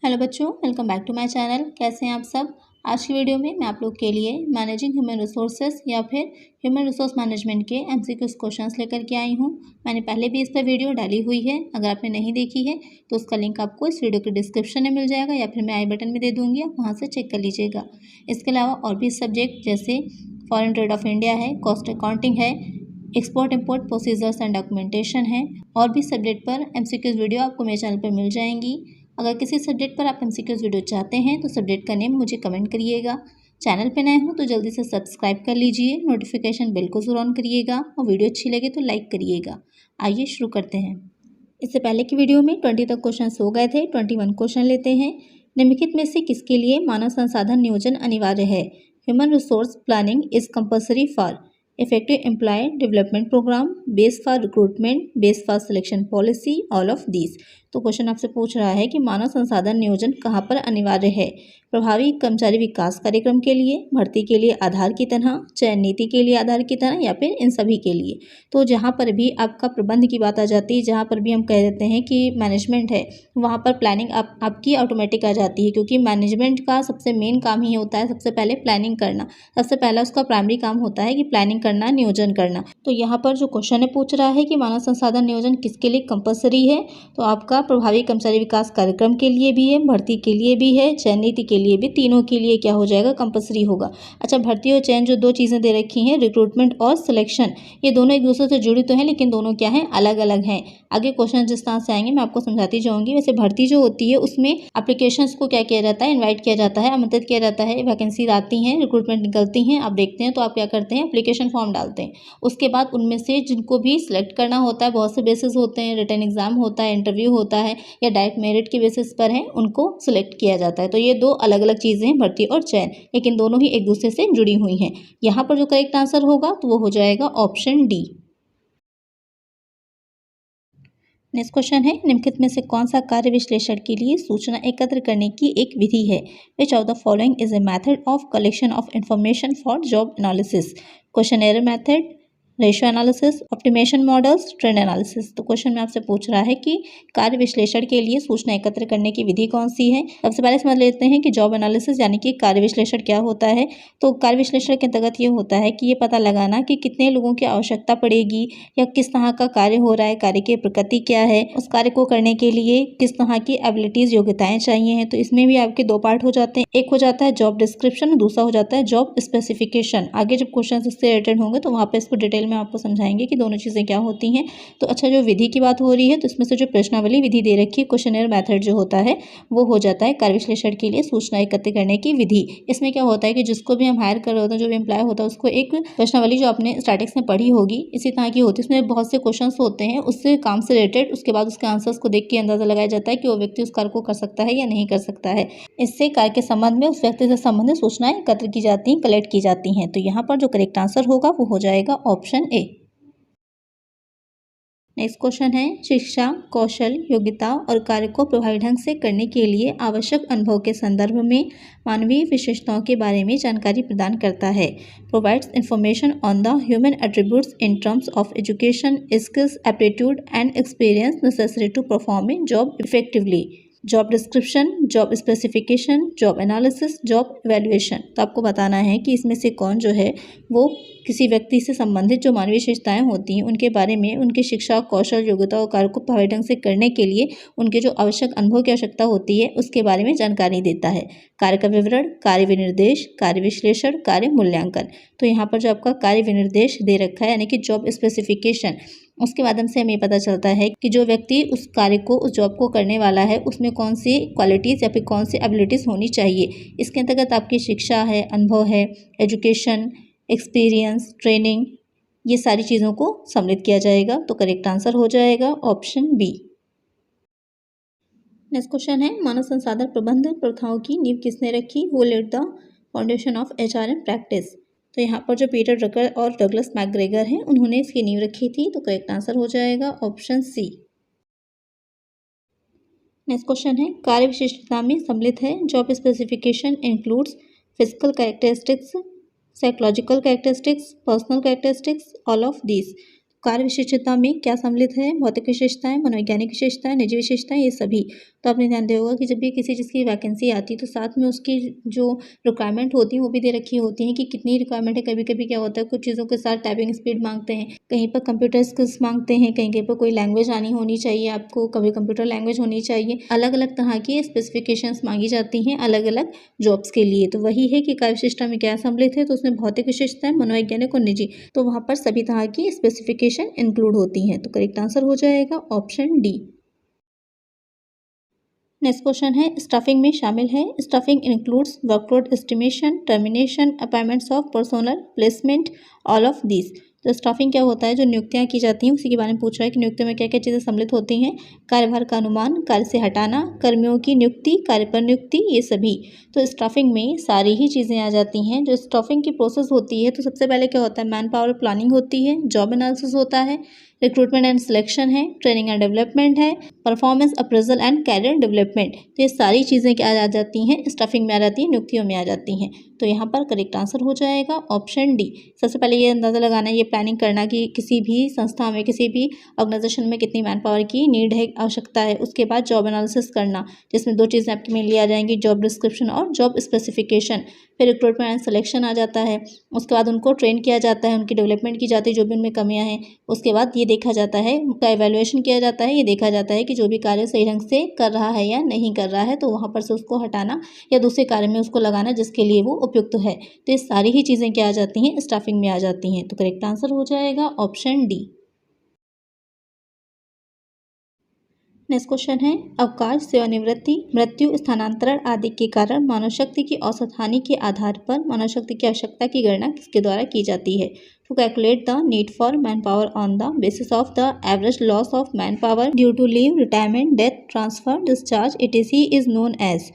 Hello बच्चों, welcome back to my channel. कैसे हैं आप सब। आज की वीडियो में मैं आप लोग के लिए मैनेजिंग ह्यूमन रिसोर्सेज या फिर ह्यूमन रिसोर्स मैनेजमेंट के एमसीक्यूज क्वेश्चंस लेकर के आई हूं। मैंने पहले भी इस पर वीडियो डाली हुई है, अगर आपने नहीं देखी है तो उसका लिंक आपको इस वीडियो के डिस्क्रिप्शन में मिल जाएगा या फिर मैं आई बटन में दे दूँगी, आप वहाँ से चेक कर लीजिएगा। इसके अलावा और भी सब्जेक्ट जैसे फॉरेन ट्रेड ऑफ इंडिया है, कॉस्ट अकाउंटिंग है, export import procedures and documentation है, और भी सब्जेक्ट पर एमसीक्यूज वीडियो आपको मेरे चैनल पर मिल जाएंगी। अगर किसी सब्जेक्ट पर आप एमसीक्यूज वीडियो चाहते हैं तो सब्जेक्ट का नेम मुझे कमेंट करिएगा। चैनल पे नए हो तो जल्दी से सब्सक्राइब कर लीजिए, नोटिफिकेशन बेल को ज़रूर ऑन करिएगा और वीडियो अच्छी लगे तो लाइक करिएगा। आइए शुरू करते हैं। इससे पहले की वीडियो में 20 तक क्वेश्चन हो गए थे, 21 क्वेश्चन लेते हैं। निम्नलिखित में से किसके लिए मानव संसाधन नियोजन अनिवार्य है? Human resource planning is compulsory for effective employee development program, base for recruitment, base for selection policy, all of these। तो क्वेश्चन आपसे पूछ रहा है कि मानव संसाधन नियोजन कहाँ पर अनिवार्य है? प्रभावी कर्मचारी विकास कार्यक्रम के लिए, भर्ती के लिए आधार की तरह, चयन नीति के लिए आधार की तरह, या फिर इन सभी के लिए। तो जहाँ पर भी आपका प्रबंध की बात आ जाती है, जहाँ पर भी हम कह देते हैं कि मैनेजमेंट है, वहाँ पर प्लानिंग आपकी ऑटोमेटिक आ जाती है, क्योंकि मैनेजमेंट का सबसे मेन काम ही होता है सबसे पहले प्लानिंग करना। सबसे पहला उसका प्राइमरी काम होता है कि प्लानिंग करना, नियोजन करना। तो यहाँ पर जो क्वेश्चन है पूछ रहा है कि मानव संसाधन नियोजन किसके लिए कंपल्सरी है, तो आपका प्रभावी कर्मचारी विकास कार्यक्रम के लिए भी है, भर्ती के लिए भी है, चयन नीति के लिए भी, तीनों के लिए क्या हो जाएगा? कंपल्सरी होगा। अच्छा, भर्ती और चयन जो दो चीज़ें दे रखी हैं, रिक्रूटमेंट और सिलेक्शन, ये दोनों एक दूसरे से जुड़ी तो हैं लेकिन दोनों क्या हैं? अलग अलग हैं। आगे क्वेश्चन जिस तरह से आएंगे मैं आपको समझाती जाऊंगी। वैसे भर्ती जो होती है उसमें एप्लीकेशंस को क्या किया जाता है? इन्वाइट किया जाता है, आमंत्रित किया जाता है। वैकेंसी आती हैं, रिक्रूटमेंट निकलती हैं, आप देखते हैं तो आप क्या करते हैं? एप्लीकेशन फॉर्म डालते हैं। उसके बाद उनमें से जिनको भी सिलेक्ट करना होता है, बहुत से बेसिस होते हैं, रिटन एग्जाम होता है, इंटरव्यू होता है, या डायरेक्ट मेरिट के बेसिस पर है, उनको सिलेक्ट किया जाता है। तो ये दो अलग अलग चीज़ें हैं, भर्ती और चयन, लेकिन दोनों ही एक दूसरे से जुड़ी हुई हैं। यहाँ पर जो करेक्ट आंसर होगा तो वो हो जाएगा ऑप्शन डी। नेक्स्ट क्वेश्चन है, निम्नलिखित में से कौन सा कार्य विश्लेषण के लिए सूचना एकत्र करने की एक विधि है? Which of the following is a method of collection of information for job analysis? Questionnaire method, ratio analysis, optimization models, trend analysis. तो क्वेश्चन में आपसे पूछ रहा है कि कार्य विश्लेषण के लिए सूचना एकत्र करने की विधि कौन सी है। सबसे पहले समझ लेते हैं कि जॉब एनालिसिस यानी कि कार्य विश्लेषण क्या होता है। तो कार्य विश्लेषण के अंतर्गत ये होता है कि ये पता लगाना कि कितने लोगों की आवश्यकता पड़ेगी या किस तरह का कार्य हो रहा है, कार्य की प्रकृति क्या है, उस कार्य को करने के लिए किस तरह की एबिलिटीज, योग्यताएं चाहिए हैं। तो इसमें भी आपके दो पार्ट हो जाते हैं, एक हो जाता है जॉब डिस्क्रिप्शन, दूसरा हो जाता है जॉब स्पेसिफिकेशन। आगे जब क्वेश्चन इससे रिलेटेड होंगे तो वहाँ पे इसको डिटेल में आपको समझाएंगे कि दोनों चीज़ें क्या होती हैं। तो अच्छा, जो विधि की बात हो रही है तो इसमें से जो प्रश्नावली विधि दे रखी है, क्वेश्चनर मेथड जो होता है वो हो जाता है कार्य विश्लेषण के लिए सूचना एकत्र करने की विधि। इसमें क्या होता है कि जिसको भी हम हायर कर रहे होते हैं, जो भी एम्प्लॉय होता है, उसको एक प्रश्नावली जो आपने स्टैटिक्स में पढ़ी होगी इसी तरह की होती है। उसमें बहुत से क्वेश्चन होते हैं उससे काम से रिलेटेड, उसके बाद उसके आंसर्स को देख के अंदाजा लगाया जाता है कि वो व्यक्ति उस कार्य को कर सकता है या नहीं कर सकता है। इससे कार्य के संबंध में उस व्यक्ति से संबंधित सूचनाएं एकत्र की जाती हैं, कलेक्ट की जाती हैं। तो यहाँ पर जो करेक्ट आंसर होगा वो हो जाएगा ऑप्शन ए। नेक्स्ट क्वेश्चन है, शिक्षा, कौशल, योग्यता और कार्य को प्रभावी ढंग से करने के लिए आवश्यक अनुभव के संदर्भ में मानवीय विशेषताओं के बारे में जानकारी प्रदान करता है। Provides information on the human attributes in terms of education, skills, aptitude and experience necessary to perform a job effectively. Job description, job specification, job analysis, job evaluation. तो आपको बताना है कि इसमें से कौन जो है वो किसी व्यक्ति से संबंधित जो मानवीय विशेषताएं होती हैं उनके बारे में, उनकी शिक्षा, कौशल, योग्यता और कार्य को प्रभावी ढंग से करने के लिए उनके जो आवश्यक अनुभव की आवश्यकता होती है उसके बारे में जानकारी देता है। कार्य का विवरण, कार्य विनिर्देश, कार्य विश्लेषण, कार्य मूल्यांकन। तो यहाँ पर जो आपका कार्य विनिर्देश दे रखा है यानी कि जॉब स्पेसिफिकेशन, उसके माध्यम से हमें पता चलता है कि जो व्यक्ति उस कार्य को, उस जॉब को करने वाला है, उसमें कौन सी क्वालिटीज़ या फिर कौन सी एबिलिटीज़ होनी चाहिए। इसके अंतर्गत आपकी शिक्षा है, अनुभव है, एजुकेशन, एक्सपीरियंस, ट्रेनिंग, ये सारी चीज़ों को सम्मिलित किया जाएगा। तो करेक्ट आंसर हो जाएगा ऑप्शन बी। नेक्स्ट क्वेश्चन है, मानव संसाधन प्रबंध प्रथाओं की नींव किसने रखी? Who laid the foundation of HR and practice? तो यहाँ पर जो पीटर ड्रकर और डगलस मैकग्रेगर हैं उन्होंने इसकी नींव रखी थी। तो करेक्ट आंसर हो जाएगा ऑप्शन सी। नेक्स्ट क्वेश्चन है, कार्य विशिष्टता में सम्मिलित है। Job specification includes physical characteristics, psychological characteristics, personal characteristics, all of these. कार्य विशेषता में क्या सम्मिलित है? भौतिक विशेषताएं, मनोवैज्ञानिक विशेषताएं, निजी विशेषताएं, ये सभी। तो आपने ध्यान दिया होगा कि जब भी किसी चीज़ की वैकेंसी आती है तो साथ में उसकी जो रिक्वायरमेंट होती है वो भी दे रखी होती है कि कितनी रिक्वायरमेंट है। कभी कभी क्या होता है, कुछ चीज़ों के साथ टाइपिंग स्पीड मांगते हैं, कहीं पर कंप्यूटर स्किल्स मांगते हैं, कहीं कहीं पर कोई लैंग्वेज आनी होनी चाहिए आपको, कभी कंप्यूटर लैंग्वेज होनी चाहिए। अलग अलग तरह की स्पेसिफिकेशंस मांगी जाती हैं अलग अलग जॉब्स के लिए। तो वही है कि कार्य विशेषता में क्या सम्मिलित है, तो उसमें भौतिक विशेषताएं, मनोवैज्ञानिक और निजी, तो वहाँ पर सभी तरह की स्पेसिफिकेशन इंक्लूड होती हैं। तो करेक्ट आंसर हो जाएगा ऑप्शन डी। नेक्स्ट क्वेश्चन है, स्टाफिंग में शामिल है। Staffing includes workload estimation, termination, appointments of personnel, placement, all of this. तो स्टाफिंग क्या होता है, जो नियुक्तियां की जाती हैं उसी के बारे में पूछ रहा है कि नियुक्ति में क्या क्या चीज़ें सम्मिलित होती हैं। कार्यभार का अनुमान, कार्य से हटाना, कर्मियों की नियुक्ति, कार्य पर नियुक्ति, ये सभी। तो स्टाफिंग में सारी ही चीज़ें आ जाती हैं। जो स्टाफिंग की प्रोसेस होती है तो सबसे पहले क्या होता है, मैन पावर प्लानिंग होती है, जॉब एनालिसिस होता है, रिक्रूटमेंट एंड सिलेक्शन है, ट्रेनिंग एंड डेवलपमेंट है, performance appraisal and career development. तो ये सारी चीज़ें क्या आ जाती हैं, स्टाफिंग में आ जाती हैं, नियुक्तियों में आ जाती हैं। तो यहाँ पर करेक्ट आंसर हो जाएगा ऑप्शन डी। सबसे पहले ये अंदाज़ा लगाना है, ये प्लानिंग करना कि किसी भी संस्था में, किसी भी ऑर्गेनाइजेशन में कितनी मैन पावर की नीड है, आवश्यकता है। उसके बाद जॉब एनालिसिस करना, जिसमें दो चीज़ें आपकी मेनली आ जाएंगी, जॉब डिस्क्रिप्शन और जॉब स्पेसिफिकेशन। फिर रिक्रूटमेंट एंड सिलेक्शन आ जाता है। उसके बाद उनको ट्रेन किया जाता है, उनकी डेवलपमेंट की जाती है, जो भी उनमें कमियाँ हैं। उसके बाद ये देखा जाता है, उनका एवेल्युएशन किया जाता है, ये देखा जाता है कि जो भी कार्य सही ढंग से कर रहा है या नहीं कर रहा है, तो वहाँ पर से उसको हटाना या दूसरे कार्य में उसको लगाना जिसके लिए वो उपयुक्त है। तो ये सारी ही चीज़ें क्या आ जाती हैं, स्टाफिंग में आ जाती हैं। तो करेक्ट आंसर हो जाएगा ऑप्शन डी। नेक्स्ट क्वेश्चन है, अवकाश, सेवानिवृत्ति, मृत्यु, स्थानांतरण आदि के कारण मानव शक्ति की औसत हानि के आधार पर मानव शक्ति की आवश्यकता की गणना किसके द्वारा की जाती है? To calculate the need for man power on the basis of the average loss of man power due to leave, retirement, death, transfer, discharge, etc is known as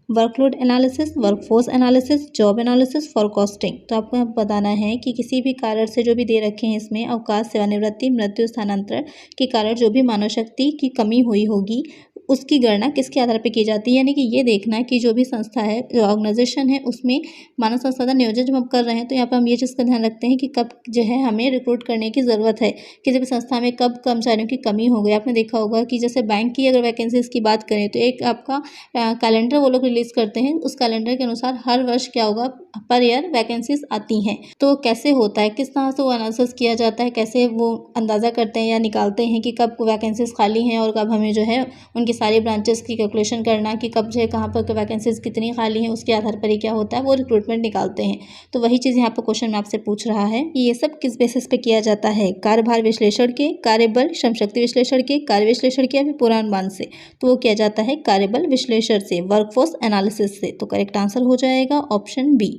workload analysis, workforce analysis, job analysis, for costing. तो आपको यहाँ बताना है कि किसी भी कारण से जो भी दे रखे हैं इसमें, अवकाश, सेवानिवृत्ति, मृत्यु, स्थानांतरण के कारण जो भी मानव शक्ति की कमी हुई होगी उसकी गणना किसके आधार पर की जाती है। यानी कि ये देखना कि जो भी संस्था है, जो ऑर्गेनाइजेशन है, उसमें मानव संसाधन नियोजन जब हम कर रहे हैं तो यहाँ पर हम ये चीज़ का ध्यान रखते हैं कि कब जो है हमें रिक्रूट करने की ज़रूरत है, किसी भी संस्था में कब कर्मचारियों की कमी हो गई। आपने देखा होगा कि जैसे बैंक की अगर वैकेंसीज़ की बात करें तो एक आपका कैलेंडर वो लोग रिलीज़ करते हैं। उस कैलेंडर के अनुसार हर वर्ष क्या होगा, पर ईयर वैकेंसीज आती हैं। तो कैसे होता है, किस तरह से वो एनालिसिस किया जाता है, कैसे वो अंदाज़ा करते हैं या निकालते हैं कि कब वैकेंसीज खाली हैं और कब हमें जो है उनकी सारी ब्रांचेस की कैलकुलेशन करना कि कब जो है कहाँ पर वैकेंसीज कितनी खाली हैं, उसके आधार पर ही क्या होता है वो रिक्रूटमेंट निकालते हैं। तो वही चीज़ यहाँ पर क्वेश्चन में आपसे पूछ रहा है कि ये सब किस बेसिस पे किया जाता है, कार्यभार विश्लेषण के, कार्यबल श्रम शक्ति विश्लेषण के, कार्य विश्लेषण के या फिर पूर्वानुमान से। तो वो किया जाता है कार्यबल विश्लेषण से, वर्कफोर्स एनालिसिस से। तो करेक्ट आंसर हो जाएगा ऑप्शन बी।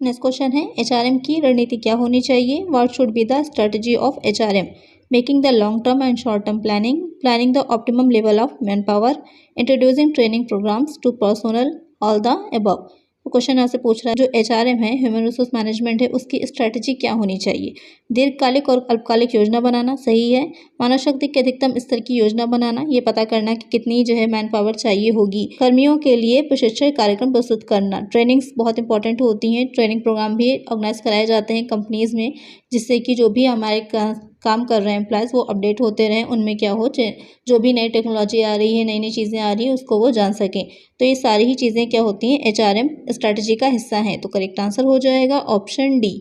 नेक्स्ट क्वेश्चन है, एचआरएम की रणनीति क्या होनी चाहिए? What should be the strategy of HRM? Making the long term and short term planning, planning the optimum level of man power, introducing training programmes to personnel, all the above. तो question यहाँ से पूछ रहा है, जो HRM है, human resource management है, उसकी स्ट्रेटजी क्या होनी चाहिए? दीर्घकालिक और अल्पकालिक योजना बनाना सही है। मानव शक्ति के अधिकतम स्तर की योजना बनाना, ये पता करना कि कितनी जो है मैन पावर चाहिए होगी। कर्मियों के लिए प्रशिक्षण कार्यक्रम प्रस्तुत करना, ट्रेनिंग्स बहुत इंपॉर्टेंट होती हैं। ट्रेनिंग प्रोग्राम भी ऑर्गेनाइज कराए जाते हैं कंपनीज़ में, जिससे कि जो भी हमारे काम कर रहे हैं एम्प्लॉयज़ वो अपडेट होते रहें, उनमें क्या हो, जो भी नई टेक्नोलॉजी आ रही है, नई नई चीज़ें आ रही हैं, उसको वो जान सकें। तो ये सारी ही चीज़ें क्या होती हैं, एचआरएम स्ट्रैटेजी का हिस्सा हैं। तो करेक्ट आंसर हो जाएगा ऑप्शन डी।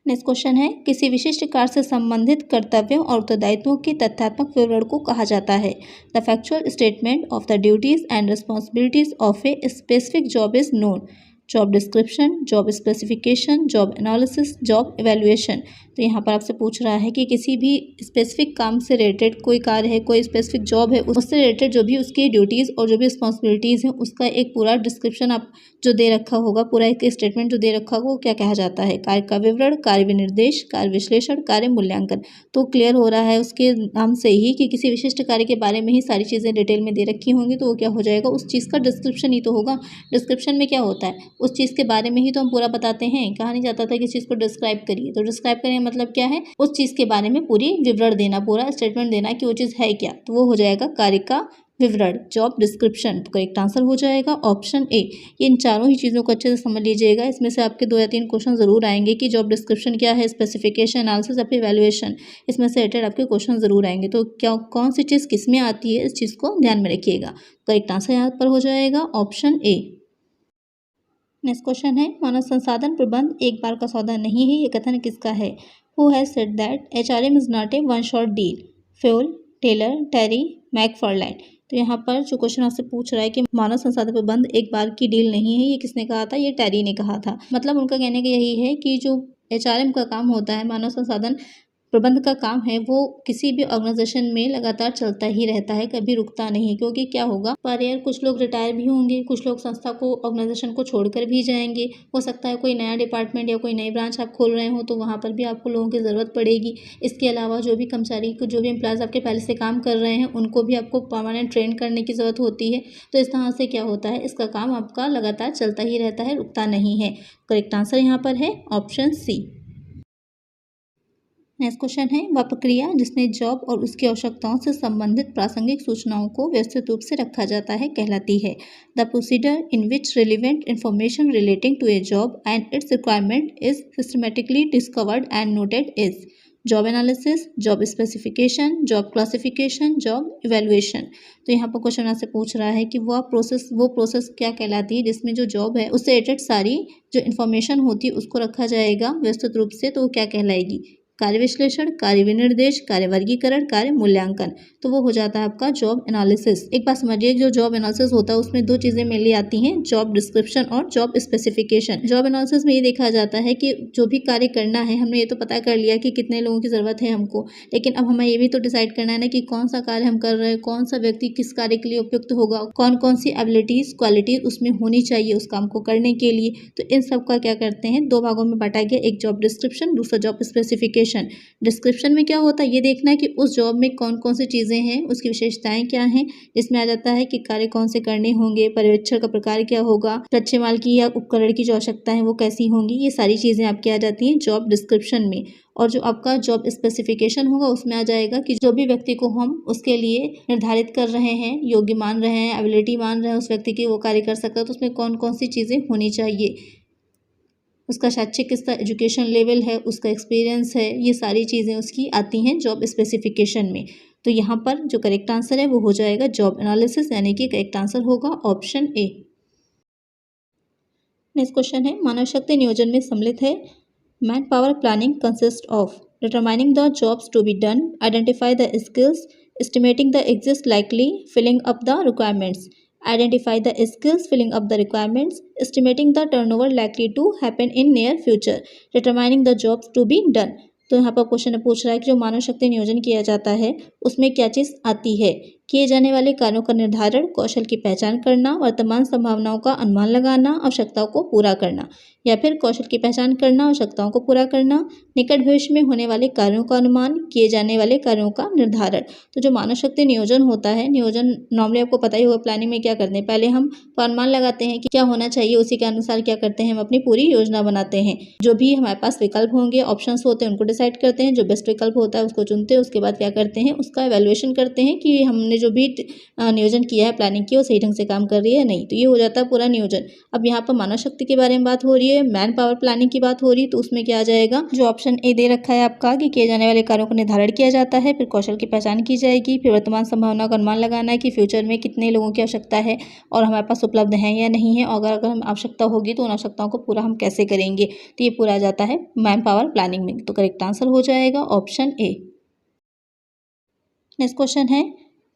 नेक्स्ट क्वेश्चन है, किसी विशिष्ट कार्य से संबंधित कर्तव्यों और उत्तरदायित्वों के तथ्यात्मक विवरण को कहा जाता है? The factual statement of the duties and responsibilities of a specific job is known. Job description, job specification, job analysis, job evaluation. तो यहाँ पर आपसे पूछ रहा है कि किसी भी स्पेसिफिक काम से रिलेटेड कोई कार्य है, कोई स्पेसिफिक जॉब है, उससे रिलेटेड जो भी उसकी ड्यूटीज़ और जो भी रिस्पॉन्सिबिलिटीज़ हैं उसका एक पूरा डिस्क्रिप्शन आप जो दे रखा होगा, पूरा एक स्टेटमेंट जो दे रखा होगा, वो क्या कहा जाता है? कार्य का विवरण, कार्य विनिर्देश, कार्य विश्लेषण, कार्य मूल्यांकन। तो क्लियर हो रहा है उसके नाम से ही कि किसी विशिष्ट कार्य के बारे में ही सारी चीज़ें डिटेल में दे रखी होंगी, तो वो क्या हो जाएगा, उस चीज़ का डिस्क्रिप्शन ही तो होगा। डिस्क्रिप्शन में क्या होता है, उस चीज़ के बारे में ही तो हम पूरा बताते हैं। कहा नहीं जाता था कि चीज़ को डिस्क्राइब करिए, तो डिस्क्राइब करने का मतलब क्या है, उस चीज़ के बारे में पूरी विवरण देना, पूरा स्टेटमेंट देना कि वो चीज़ है क्या। तो वो हो जाएगा कार्य का विवरण, जॉब डिस्क्रिप्शन करेक्ट आंसर हो जाएगा ऑप्शन ए। ये इन चारों ही चीज़ों को अच्छे से समझ लीजिएगा। इसमें से आपके 2 या 3 क्वेश्चन ज़रूर आएंगे कि जॉब डिस्क्रिप्शन क्या है, स्पेसिफिकेशन, एनालिसिस या फिर वैल्यूएशन, इसमें से रिलेटेड आपके क्वेश्चन ज़रूर आएंगे। तो क्या कौन सी चीज़ किस में आती है, इस चीज़ को ध्यान में रखिएगा। करेक्ट आंसर यहाँ पर हो जाएगा ऑप्शन ए। नेक्स्ट क्वेश्चन है, मानव संसाधन प्रबंध एक बार का सौदा नहीं है, ये कथन किसका है? Who has said that HRM is not a one shot deal? Fayol, Taylor, Terry, McFarland. तो यहाँ पर जो क्वेश्चन आपसे पूछ रहा है कि मानव संसाधन प्रबंध एक बार की डील नहीं है, ये किसने कहा था? ये टेरी ने कहा था। मतलब उनका कहने का यही है कि जो HRM का काम होता है, मानव संसाधन प्रबंध का काम है, वो किसी भी ऑर्गेनाइजेशन में लगातार चलता ही रहता है, कभी रुकता नहीं है। क्योंकि क्या होगा, पर यार कुछ लोग रिटायर भी होंगे, कुछ लोग संस्था को, ऑर्गेनाइजेशन को छोड़कर भी जाएंगे। हो सकता है कोई नया डिपार्टमेंट या कोई नई ब्रांच आप खोल रहे हो, तो वहाँ पर भी आपको लोगों की ज़रूरत पड़ेगी। इसके अलावा जो भी कर्मचारी को, जो भी एम्प्लॉयज़ आपके पहले से काम कर रहे हैं, उनको भी आपको परमानेंट ट्रेन करने की ज़रूरत होती है। तो इस तरह से क्या होता है, इसका काम आपका लगातार चलता ही रहता है, रुकता नहीं है। करेक्ट आंसर यहाँ पर है ऑप्शन सी। नेक्स्ट क्वेश्चन है, वह प्रक्रिया जिसमें जॉब और उसकी आवश्यकताओं से संबंधित प्रासंगिक सूचनाओं को व्यवस्थित रूप से रखा जाता है कहलाती है? The procedure in which relevant information relating to a job and its requirement is systematically discovered and noted is job analysis, job specification, job classification, job evaluation. तो यहाँ पर क्वेश्चन आपसे पूछ रहा है कि वो प्रोसेस क्या कहलाती है जिसमें जो जॉब है उससे रिलेटेड सारी जो इन्फॉर्मेशन होती है उसको रखा जाएगा व्यवस्थित रूप से, तो वो क्या कहलाएगी? कार्य विश्लेषण, कार्य विनिर्देश, कार्य वर्गीकरण, कार्य मूल्यांकन। तो वो हो जाता है आपका जॉब एनालिसिस। एक बात समझिए, जो जॉब एनालिसिस होता है उसमें 2 चीज़ें मेनली आती हैं, जॉब डिस्क्रिप्शन और जॉब स्पेसिफिकेशन। जॉब एनालिसिस में ये देखा जाता है कि जो भी कार्य करना है, हमने ये तो पता कर लिया कि कितने लोगों की ज़रूरत है हमको, लेकिन अब हमें ये भी तो डिसाइड करना है ना कि कौन सा कार्य हम कर रहे हैं, कौन सा व्यक्ति किस कार्य के लिए उपयुक्त होगा, कौन कौन सी एबिलिटीज़, क्वालिटीज़ उसमें होनी चाहिए उस काम को करने के लिए। तो इन सब का क्या करते हैं, 2 भागों में बांटा गया, एक जॉब डिस्क्रिप्शन, दूसरा जॉब स्पेसिफिकेशन। डिस्क्रिप्शन में क्या होता है, ये देखना है कि उस जॉब में कौन कौन सी चीज़ें हैं, उसकी विशेषताएं क्या हैं। इसमें आ जाता है कि कार्य कौन से करने होंगे, पर्यवेक्षण का प्रकार क्या होगा, कच्चे माल की या उपकरण की जो आवश्यकता है वो कैसी होंगी, ये सारी चीज़ें आपकी आ जाती हैं जॉब डिस्क्रिप्शन में। और जो आपका जॉब स्पेसिफिकेशन होगा उसमें आ जाएगा कि जो भी व्यक्ति को हम उसके लिए निर्धारित कर रहे हैं, योग्य मान रहे हैं, एबिलिटी मान रहे हैं उस व्यक्ति की, वो कार्य कर सकता है, तो उसमें कौन कौन सी चीज़ें होनी चाहिए, उसका शैक्षिक स्तर, एजुकेशन लेवल है, उसका एक्सपीरियंस है, ये सारी चीज़ें उसकी आती हैं जॉब स्पेसिफिकेशन में। तो यहाँ पर जो करेक्ट आंसर है वो हो जाएगा जॉब एनालिसिस, यानी कि करेक्ट आंसर होगा ऑप्शन ए। नेक्स्ट क्वेश्चन है, मानव शक्ति नियोजन में सम्मिलित है। Man power planning consist of determining the jobs to be done, identify the skills, estimating the exist likely, filling up the requirements. Identify the skills, filling up the requirements, estimating the turnover likely to happen in near future, determining the jobs to be done। तो यहाँ पर question पूछ रहा है कि जो मानव शक्ति नियोजन किया जाता है उसमें क्या चीज़ आती है? किए जाने वाले कार्यों का निर्धारण, कौशल की पहचान करना, वर्तमान संभावनाओं का अनुमान लगाना, आवश्यकताओं को पूरा करना। या फिर कौशल की पहचान करना, आवश्यकताओं को पूरा करना, निकट भविष्य में होने वाले कार्यों का अनुमान, किए जाने वाले कार्यों का निर्धारण। तो जो मानव शक्ति नियोजन होता है, नियोजन नॉर्मली आपको पता ही होगा, प्लानिंग में क्या करते हैं, पहले हम अनुमान लगाते हैं कि क्या होना चाहिए, उसी के अनुसार क्या करते हैं, हम अपनी पूरी योजना बनाते हैं। जो भी हमारे पास विकल्प होंगे, ऑप्शंस होते हैं, उनको डिसाइड करते हैं, जो बेस्ट विकल्प होता है उसको चुनते हैं। उसके बाद क्या करते हैं, उसका एवेल्युएशन करते हैं कि हमने जो भी नियोजन किया है, प्लानिंग की, वो सही ढंग से काम कर रही है नहीं। तो ये हो जाता है पूरा नियोजन। अब यहाँ पर मानव शक्ति के बारे में बात हो रही है, मैन पावर प्लानिंग की बात हो रही है, तो उसमें क्या आ जाएगा, जो ऑप्शन ए दे रखा है आपका कि किए जाने वाले कार्यों का निर्धारण किया जाता है, फिर कौशल की पहचान की जाएगी, फिर वर्तमान संभावना का अनुमान लगाना है कि फ्यूचर में कितने लोगों की आवश्यकता है और हमारे पास उपलब्ध है या नहीं है, और अगर हम आवश्यकता होगी तो उन आवश्यकताओं को पूरा हम कैसे करेंगे। तो ये पूरा आ जाता है मैन पावर प्लानिंग में। तो करेक्ट आंसर हो जाएगा ऑप्शन ए। नेक्स्ट क्वेश्चन है,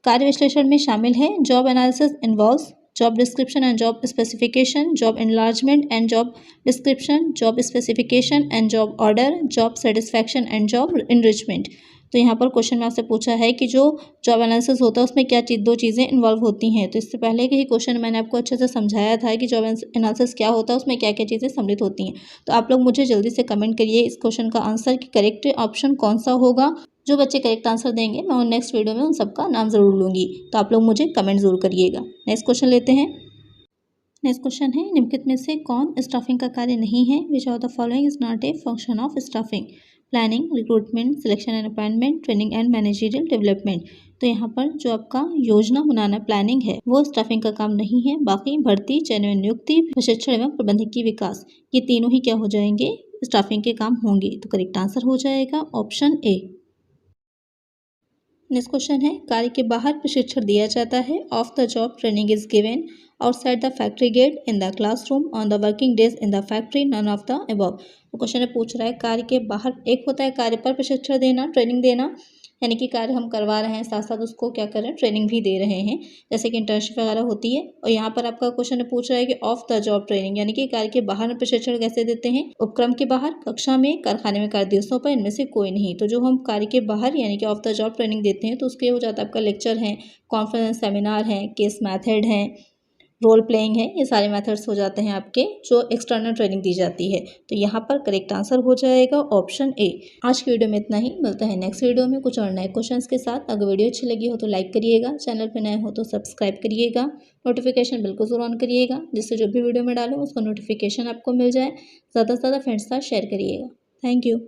कार्य विश्लेषण में शामिल है job analysis involves job description and job specification, job enlargement and job description, job specification and job order, job satisfaction and job enrichment. तो यहाँ पर क्वेश्चन में आपसे पूछा है कि जो जॉब एनालिसिस होता है उसमें क्या 2 चीज़ें इन्वॉल्व होती हैं। तो इससे पहले के ही क्वेश्चन मैंने आपको अच्छे से समझाया था कि जॉब एनालिसिस क्या होता है, उसमें क्या क्या चीज़ें सम्मिलित होती हैं। तो आप लोग मुझे जल्दी से कमेंट करिए इस क्वेश्चन का आंसर कि करेक्ट ऑप्शन कौन सा होगा। जो बच्चे करेक्ट आंसर देंगे मैं नेक्स्ट वीडियो में उन सबका नाम ज़रूर लूँगी, तो आप लोग मुझे कमेंट ज़रूर करिएगा। नेक्स्ट क्वेश्चन लेते हैं। नेक्स्ट क्वेश्चन है, निम्नलिखित में से कौन स्टाफिंग का कार्य नहीं है? Which of the following is not a function of staffing? Planning, recruitment, selection and appointment, training and managerial development. तो यहाँ पर जो आपका योजना बनाना प्लानिंग है वो स्टाफिंग का काम नहीं है। बाकी भर्ती, चयन एवं नियुक्ति, प्रशिक्षण एवं प्रबंधकीय विकास, ये तीनों ही क्या हो जाएंगे, स्टाफिंग के काम होंगे। तो करेक्ट आंसर हो जाएगा ऑप्शन ए। नेक्स्ट क्वेश्चन है, कार्य के बाहर प्रशिक्षण दिया जाता है। Off the job training is given outside the factory gate, in the classroom, on the working days in the factory, none of the above. तो क्वेश्चन है पूछ रहा है कार्य के बाहर, एक होता है कार्य पर प्रशिक्षण देना, ट्रेनिंग देना, यानी कि कार्य हम करवा रहे हैं साथ साथ उसको क्या कर रहे हैं, ट्रेनिंग भी दे रहे हैं, जैसे कि इंटर्नशिप वगैरह होती है। और यहाँ पर आपका क्वेश्चन पूछ रहा है कि ऑफ द जॉब ट्रेनिंग, यानी कि कार्य के बाहर में प्रशिक्षण कैसे देते हैं। उपक्रम के बाहर, कक्षा में, कारखाने में, कार्य दिवसों पर, इनमें से कोई नहीं। तो जो हम कार्य के बाहर यानी कि ऑफ द जॉब ट्रेनिंग देते हैं तो उसके हो जाता है आपका लेक्चर है, कॉन्फ्रेंस, सेमिनार है, केस मैथड है, रोल प्लेइंग है, ये सारे मेथड्स हो जाते हैं आपके जो एक्सटर्नल ट्रेनिंग दी जाती है। तो यहाँ पर करेक्ट आंसर हो जाएगा ऑप्शन ए। आज की वीडियो में इतना ही, मिलता है नेक्स्ट वीडियो में कुछ और नए क्वेश्चंस के साथ। अगर वीडियो अच्छी लगी हो तो लाइक करिएगा, चैनल पर नए हो तो सब्सक्राइब करिएगा, नोटिफिकेशन बिल्कुल ज़रूर ऑन करिएगा, जिससे जो भी वीडियो में डालूँ उसका नोटिफिकेशन आपको मिल जाए। ज़्यादा से ज़्यादा फ्रेंड्स के साथ शेयर करिएगा। Thank you.